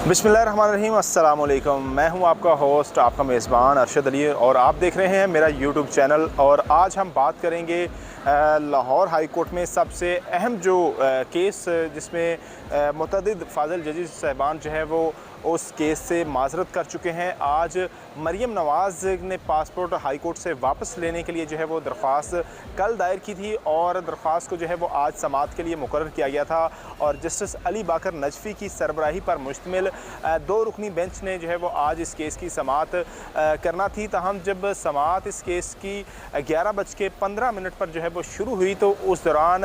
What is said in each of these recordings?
बिस्मिल्लाहिर्रहमानिर्रहीम, अस्सलाम वालेकुम। मैं हूं आपका होस्ट, आपका मेज़बान अरशद अली और आप देख रहे हैं मेरा यूट्यूब चैनल। और आज हम बात करेंगे लाहौर हाई कोर्ट में सबसे अहम जो केस जिसमें मुतअद्दिद फाज़िल जजेस साहिबान जो है वो उस केस से माज़रत कर चुके हैं। आज मरियम नवाज़ ने पासपोर्ट हाई कोर्ट से वापस लेने के लिए जो है वो दरख्वास्त कल दायर की थी और दरख्वास्त को जो है वो आज समाअत के लिए मुकर्रर किया गया था। और जस्टिस अली बाकर नजफ़ी की सरबराही पर मुश्तमिल दो रुकनी बेंच ने जो है वो आज इस केस की समाअत करना थी। तहम जब समाअत इस केस की 11:15 पर जो है वो शुरू हुई तो उस दौरान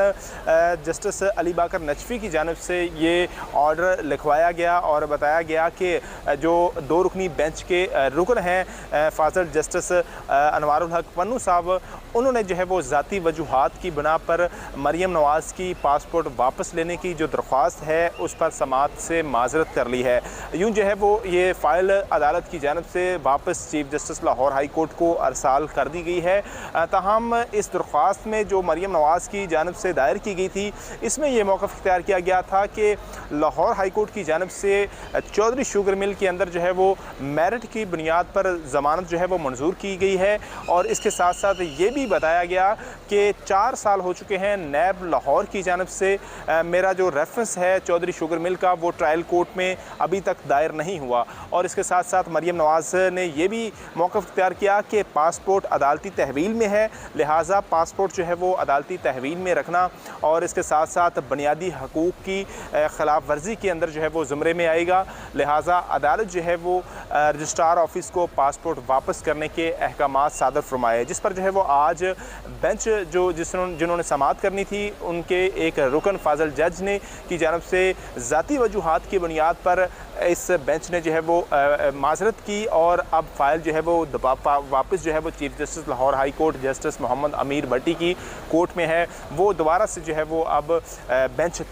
जस्टिस अली बाकर नजफ़ी की जानिब से ये ऑर्डर लिखवाया गया और बताया गया कि जो दो रुकनी बेंच के रुकन हैं फाज़िल जस्टिस अनवारुल हक पन्नू साहब, उन्होंने जो है वो ज़ाती वजूहात की बिना पर मरियम नवाज़ की पासपोर्ट वापस लेने की जो दरख्वास्त है उस पर समाअत से माज़रत कर ली है। यूँ जो है वो ये फ़ाइल अदालत की जानिब से वापस chief justice Lahore high court को अरसाल कर दी गई है। ताहम इस दरख्वास्त में जो मरियम नवाज़ की जानिब से दायर की गई थी इसमें यह मौक़िफ़ इख्तियार किया गया था कि लाहौर हाई कोर्ट की जानिब से चौधरी शुगर मिल के अंदर जो है वो मेरिट की बुनियाद पर ज़मानत जो है वो मंजूर की गई है। और इसके साथ साथ ये भी बताया गया कि 4 साल हो चुके हैं नैब लाहौर की जानिब से मेरा जो रेफरेंस है चौधरी शुगर मिल का वो ट्रायल कोर्ट में अभी तक दायर नहीं हुआ। और इसके साथ साथ मरियम नवाज़ ने यह भी मौक़िफ़ इख्तियार किया कि पासपोर्ट अदालती तहवील में है, लिहाजा पासपोर्ट जो है वो अदालती तहवील में रखना और इसके साथ साथ बुनियादी हकूक़ की ख़िलाफ़ वर्जी के अंदर जो है वो ज़ुमरे में आएगा। लिहाजा अदालत जो है वो रजिस्ट्रार ऑफिस को पासपोर्ट वापस करने के अहकामात सादर फरमाए, जिस पर जो है वो आज बेंच जिन्होंने समाअत करनी थी उनके एक रुकन फाज़िल जज ने की जानिब से ज़ाती वजूहात की बुनियाद पर इस बेंच ने जो है वो माज़रत की और अब फ़ाइल जो है वो वापस जो है वो chief justice Lahore high court justice Mohammad Amir Bhatti की कोर्ट में है। वो दोबारा से जो है वो अब बेंच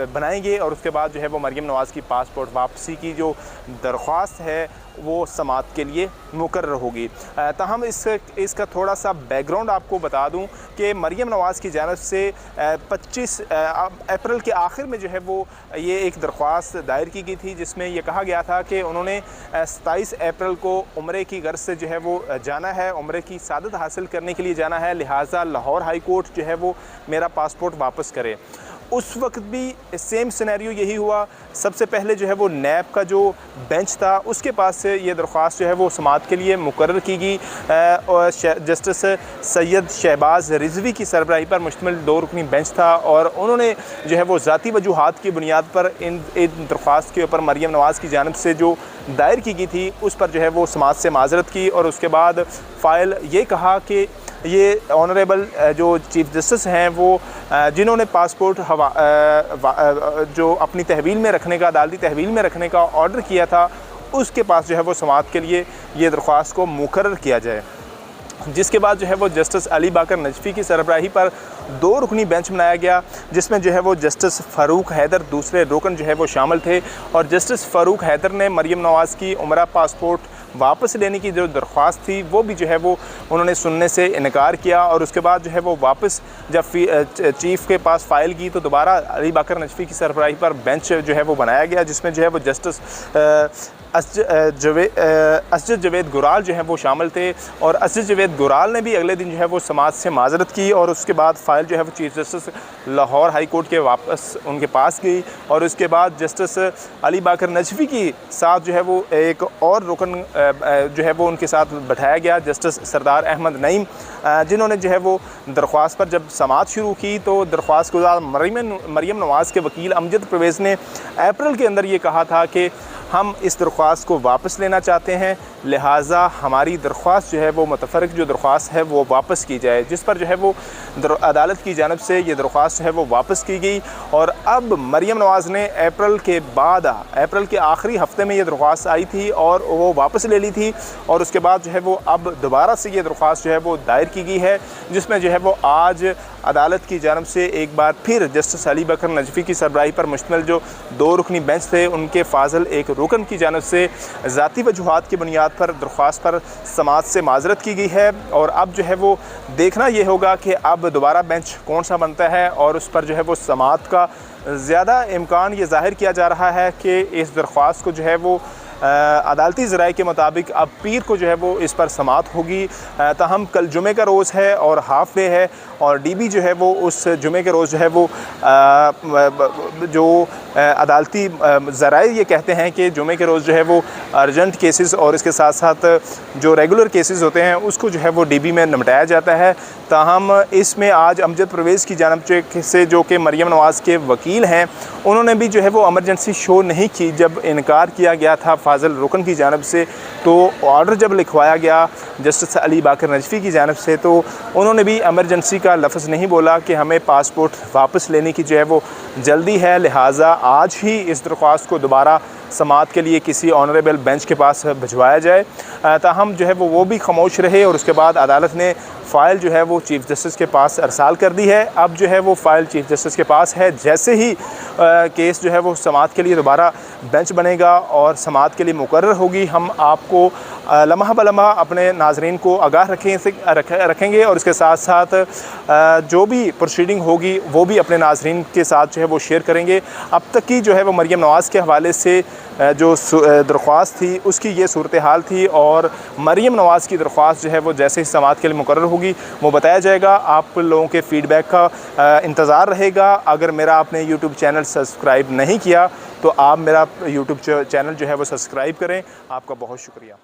बनाएंगे और उसके बाद जो है वो मरियम नवाज़ की पासपोर्ट वापसी की जो दरख्वास्त है वो समाअत के लिए मुकर्रर होगी। ताहम इसका थोड़ा सा बैकग्राउंड आपको बता दूं कि मरियम नवाज़ की जानिब से 25 अप्रैल के आखिर में जो है वो ये एक दरख्वास्त दायर की गई थी जिसमें यह कहा गया था कि उन्होंने 27 अप्रैल को उम्रे की गर्ज से जो है वो जाना है, उम्रे की सादत हासिल करने के लिए जाना है, लिहाजा लाहौर हाई कोर्ट जो है वो मेरा पासपोर्ट वापस करे। उस वक्त भी सेम सिनेरियो यही हुआ। सबसे पहले जो है वो नैब का जो बेंच था उसके पास से ये दरख्वास्त जो है वो समाअत के लिए मुकर्रर की गई और जस्टिस सैयद शहबाज रिजवी की सरबराही पर मुश्तमिल दो रुकनी बेंच था और उन्होंने जो है वो ज़ाती वजूहात की बुनियाद पर इन दरख्वास्त के ऊपर मरियम नवाज़ की जानिब से जो दायर की गई थी उस पर जो है वो समाअत से माज़रत की और उसके बाद फ़ाइल ये कहा कि ये ऑनरेबल जो चीफ जस्टिस हैं वो जिन्होंने पासपोर्ट जो अपनी तहवील में रखने का अदालती तहवील में रखने का ऑर्डर किया था उसके पास जो है वो समाअत के लिए ये दरख्वास्त को मुकर्रर किया जाए। जिसके बाद जो है वो जस्टिस अली बाकर नजफ़ी की सरबराही पर दो रुकनी बेंच बनाया गया जिसमें जो है वो जस्टिस फ़ारूक हैदर दूसरे रुकन जो है वो शामिल थे। और जस्टिस फ़ारूक हैदर ने मरियम नवाज़ की उम्रा पासपोर्ट वापस लेने की जो दरख्वास्त थी वो भी जो है वो उन्होंने सुनने से इनकार किया और उसके बाद जो है वो वापस जब चीफ़ के पास फ़ाइल की तो दोबारा अली बाकर नजफ़ी की सरबराही पर बेंच जो है वो बनाया गया जिसमें जो है वो जस्टिस असजद जवेद गुराल जो है वो शामिल थे। और असजद जवेद गुराल ने भी अगले दिन जो है वो समाअत से माज़रत की और उसके बाद फ़ाइल जो है वो chief justice Lahore high court के वापस उनके पास गई। और उसके बाद जस्टिस अली बाकर नजफ़ी की साथ जो है वो एक और रुकन जो है वो उनके साथ बैठाया गया जस्टिस सरदार अहमद नईम, जिन्होंने जो है वो दरख्वास्त पर जब समाअत शुरू की तो दरख्वास्त गुज़ार मरियम नवाज़ के वकील अमजद परवेज़ ने अप्रैल के अंदर ये कहा था कि हम इस दरख्वास्त को वापस लेना चाहते हैं, लिहाजा हमारी दरख्वास्त जो है वो मुतफ़र्रिक़ जो दरख्वास्त है वो वापस की जाए, जिस पर जो है वो अदालत की जानिब से ये दरख्वास्त जो है वो वापस की गई। और अब मरियम नवाज़ ने अप्रैल के आखिरी हफ्ते में ये दरख्वास्त आई थी और वो वापस ले ली थी और उसके बाद जो है वो अब दोबारा से ये दरख्वास्त जो है वो दायर की गई है जिसमें जो है वो आज अदालत की जानिब से एक बार फिर जस्टिस अली बाकर नजफ़ी की सरबराही पर मुश्तमिल जो दो रुकनी बेंच थे उनके फाज़िल एक रुकन की जानिब से ज़ाती वजूहात की बुनियाद पर दरख्वास्त पर समात से माजरत की गई है और अब जो है वो देखना ये होगा कि अब दोबारा बेंच कौन सा बनता है और उस पर जो है वो समात का ज़्यादा इम्कान ये ज़ाहिर किया जा रहा है कि इस दरख्वास्त को जो है वो अदालती ज़राए के मुताबिक अब पीर को जो है वो इस पर समात होगी। ताहम कल जुमे का रोज़ है और हाफ डे है और डीबी जो है वो उस जुमे के रोज़ जो है वो जो अदालती ज़राए ये कहते हैं कि जुमे के रोज़ जो है वो अर्जेंट केसेस और इसके साथ साथ जो रेगुलर केसेस होते हैं उसको जो है वो डीबी में निपटाया जाता है। ताहम इसमें आज अमजद परवेज़ की जानिब से जो कि मरियम नवाज़ के वकील हैं उन्होंने भी जो है वो एमरजेंसी शो नहीं की। जब इनकार किया गया था फाजिल रुकन की जानिब से तो ऑर्डर जब लिखवाया गया जस्टिस अली बाकर नजफ़ी की जानिब से तो उन्होंने भी एमरजेंसी का लफ्ज़ नहीं बोला कि हमें पासपोर्ट वापस लेने की जो है वो जल्दी है, लिहाजा आज ही इस दरख्वास्त को दोबारा समात के लिए किसी ऑनरेबल बेंच के पास भिजवाया जाए। ताहम जो है वो भी खामोश रहे और उसके बाद अदालत ने फ़ाइल जो है वो चीफ़ जस्टिस के पास अरसाल कर दी है। अब जो है वो फ़ाइल चीफ़ जस्टिस के पास है। जैसे ही केस जो है वो समात के लिए दोबारा बेंच बनेगा और समात के लिए मुकर्रर होगी, हम आपको लम्हा बलम्हा अपने नाजरीन को आगाह रखेंगे और इसके साथ साथ जो भी प्रोसीडिंग होगी वो भी अपने नाजरीन के साथ जो है वो शेयर करेंगे। अब तक की जो है वो मरियम नवाज़ के हवाले से जो दरख्वास्त थी उसकी ये सूरत हाल थी और मरियम नवाज़ की दरख्वास्त जो है वो जैसे ही समात के लिए मुकर्रर होगी वो बताया जाएगा। आप लोगों के फ़ीडबैक का इंतज़ार रहेगा। अगर मेरा आपने यूट्यूब चैनल सब्सक्राइब नहीं किया तो आप मेरा यूट्यूब चैनल जो है वो सब्सक्राइब करें। आपका बहुत शुक्रिया।